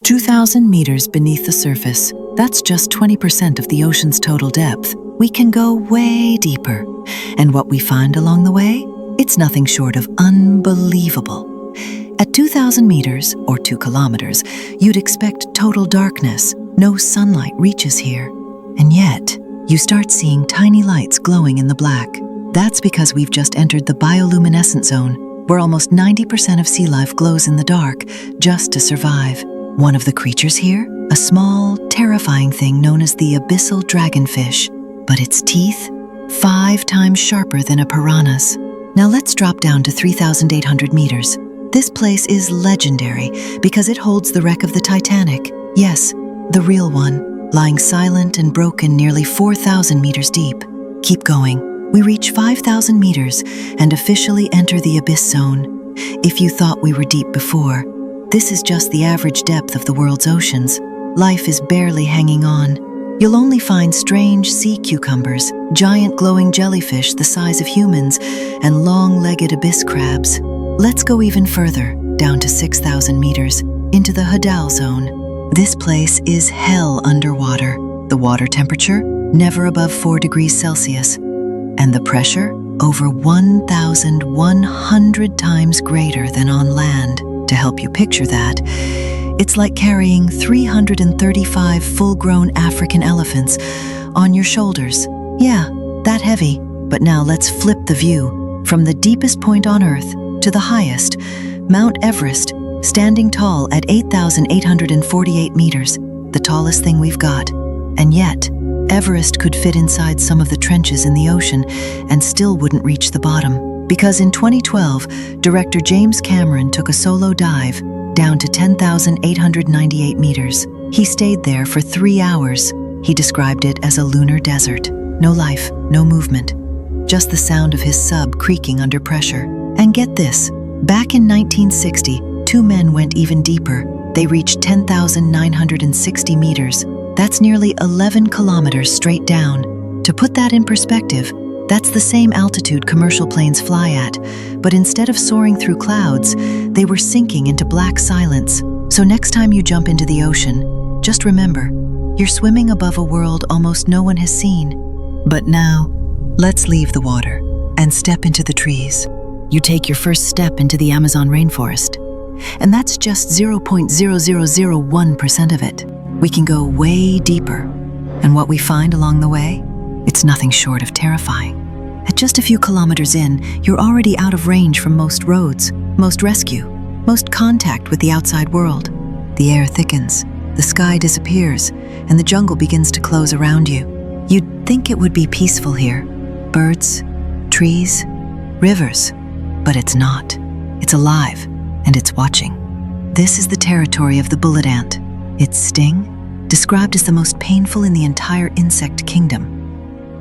2,000 meters beneath the surface, that's just 20% of the ocean's total depth. We can go way deeper. And what we find along the way? It's nothing short of unbelievable. At 2,000 meters, or 2 kilometers, you'd expect total darkness. No sunlight reaches here. And yet, you start seeing tiny lights glowing in the black. That's because we've just entered the bioluminescent zone, where almost 90% of sea life glows in the dark just to survive. One of the creatures here? A small, terrifying thing known as the abyssal dragonfish. But its teeth? 5 times sharper than a piranha's. Now let's drop down to 3,800 meters. This place is legendary because it holds the wreck of the Titanic. Yes, the real one, lying silent and broken nearly 4,000 meters deep. Keep going. We reach 5,000 meters and officially enter the abyss zone. If you thought we were deep before, this is just the average depth of the world's oceans. Life is barely hanging on. You'll only find strange sea cucumbers, giant glowing jellyfish the size of humans, and long-legged abyss crabs. Let's go even further, down to 6,000 meters, into the Hadal zone. This place is hell underwater. The water temperature, never above 4 degrees Celsius. And the pressure, over 1,100 times greater than on land. To help you picture that, it's like carrying 335 full-grown African elephants on your shoulders. Yeah, that heavy. But now let's flip the view. From the deepest point on Earth to the highest, Mount Everest, standing tall at 8,848 meters, the tallest thing we've got. And yet, Everest could fit inside some of the trenches in the ocean and still wouldn't reach the bottom. Because in 2012, director James Cameron took a solo dive down to 10,898 meters. He stayed there for 3 hours. He described it as a lunar desert. No life, no movement. Just the sound of his sub creaking under pressure. And get this, back in 1960, 2 men went even deeper. They reached 10,960 meters. That's nearly 11 kilometers straight down. To put that in perspective, that's the same altitude commercial planes fly at, but instead of soaring through clouds, they were sinking into black silence. So next time you jump into the ocean, just remember, you're swimming above a world almost no one has seen. But now, let's leave the water and step into the trees. You take your first step into the Amazon rainforest, and that's just 0.0001% of it. We can go way deeper, and what we find along the way? It's nothing short of terrifying. At just a few kilometers in, you're already out of range from most roads, most rescue, most contact with the outside world. The air thickens, the sky disappears, and the jungle begins to close around you. You'd think it would be peaceful here. Birds, trees, rivers. But it's not. It's alive, and it's watching. This is the territory of the bullet ant. Its sting, described as the most painful in the entire insect kingdom.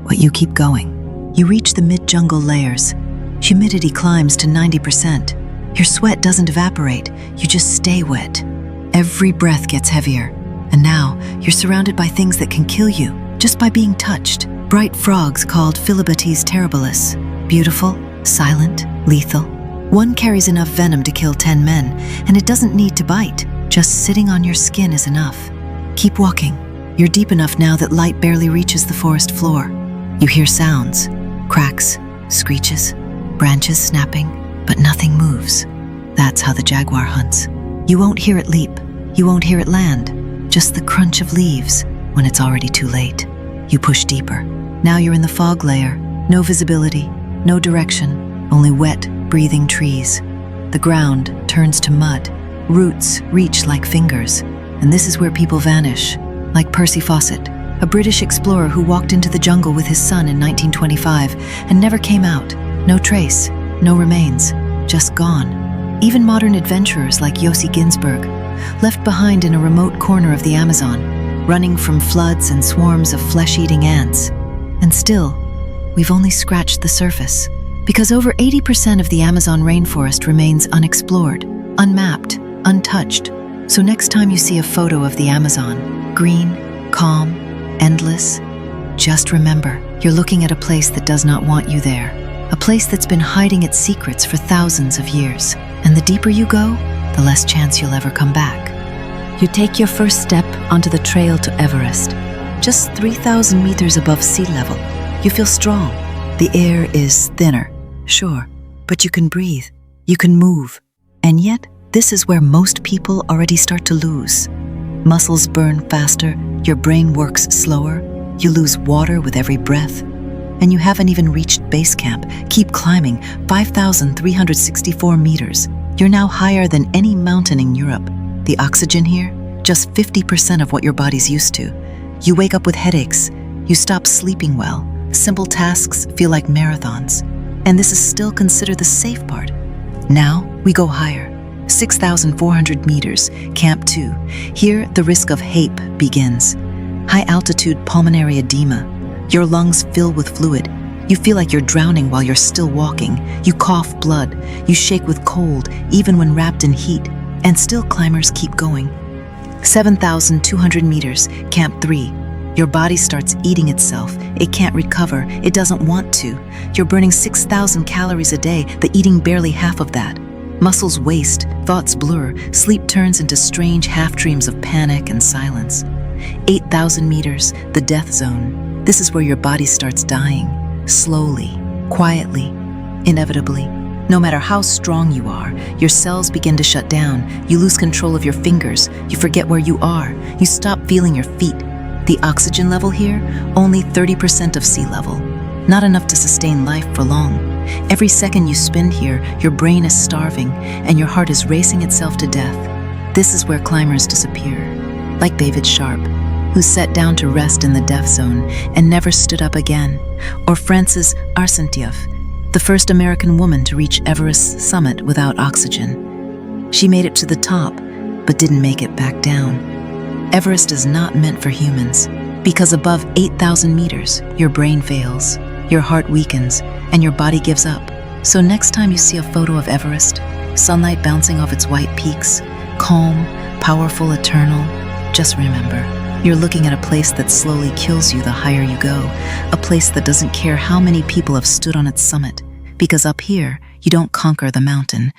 But you keep going. You reach the mid-jungle layers. Humidity climbs to 90%. Your sweat doesn't evaporate, you just stay wet. Every breath gets heavier. And now, you're surrounded by things that can kill you, just by being touched. Bright frogs called Philobutes terribilis. Beautiful, silent, lethal. One carries enough venom to kill 10 men, and it doesn't need to bite. Just sitting on your skin is enough. Keep walking. You're deep enough now that light barely reaches the forest floor. You hear sounds, cracks, screeches, branches snapping, but nothing moves. That's how the jaguar hunts. You won't hear it leap, you won't hear it land, just the crunch of leaves when it's already too late. You push deeper. Now you're in the fog layer, no visibility, no direction, only wet, breathing trees. The ground turns to mud, roots reach like fingers, and this is where people vanish, like Percy Fawcett, a British explorer who walked into the jungle with his son in 1925 and never came out. No trace, no remains, just gone. Even modern adventurers like Yossi Ginsberg, left behind in a remote corner of the Amazon, running from floods and swarms of flesh-eating ants. And still, we've only scratched the surface, because over 80% of the Amazon rainforest remains unexplored, unmapped, untouched. So next time you see a photo of the Amazon, green, calm, endless, just remember, you're looking at a place that does not want you there. A place that's been hiding its secrets for thousands of years. And the deeper you go, the less chance you'll ever come back. You take your first step onto the trail to Everest. Just 3,000 meters above sea level. You feel strong. The air is thinner, sure, but you can breathe, you can move. And yet, this is where most people already start to lose. Muscles burn faster, your brain works slower, you lose water with every breath, and you haven't even reached base camp. Keep climbing, 5,364 meters. You're now higher than any mountain in Europe. The oxygen here, just 50% of what your body's used to. You wake up with headaches, you stop sleeping well. Simple tasks feel like marathons. And this is still considered the safe part. Now, we go higher. 6,400 meters, Camp 2. Here, the risk of HAPE begins. High-altitude pulmonary edema. Your lungs fill with fluid. You feel like you're drowning while you're still walking. You cough blood. You shake with cold, even when wrapped in heat. And still climbers keep going. 7,200 meters, Camp 3. Your body starts eating itself. It can't recover. It doesn't want to. You're burning 6,000 calories a day, but eating barely half of that. Muscles waste, thoughts blur, sleep turns into strange half-dreams of panic and silence. 8,000 meters, the death zone. This is where your body starts dying, slowly, quietly, inevitably. No matter how strong you are, your cells begin to shut down. You lose control of your fingers. You forget where you are. You stop feeling your feet. The oxygen level here, only 30% of sea level. Not enough to sustain life for long. Every second you spend here, your brain is starving and your heart is racing itself to death. This is where climbers disappear. Like David Sharp, who sat down to rest in the death zone and never stood up again. Or Frances Arsentieff, the first American woman to reach Everest's summit without oxygen. She made it to the top, but didn't make it back down. Everest is not meant for humans, because above 8,000 meters, your brain fails, your heart weakens, and your body gives up. So next time you see a photo of Everest, sunlight bouncing off its white peaks, calm, powerful, eternal, just remember, you're looking at a place that slowly kills you the higher you go, a place that doesn't care how many people have stood on its summit, because up here, you don't conquer the mountain,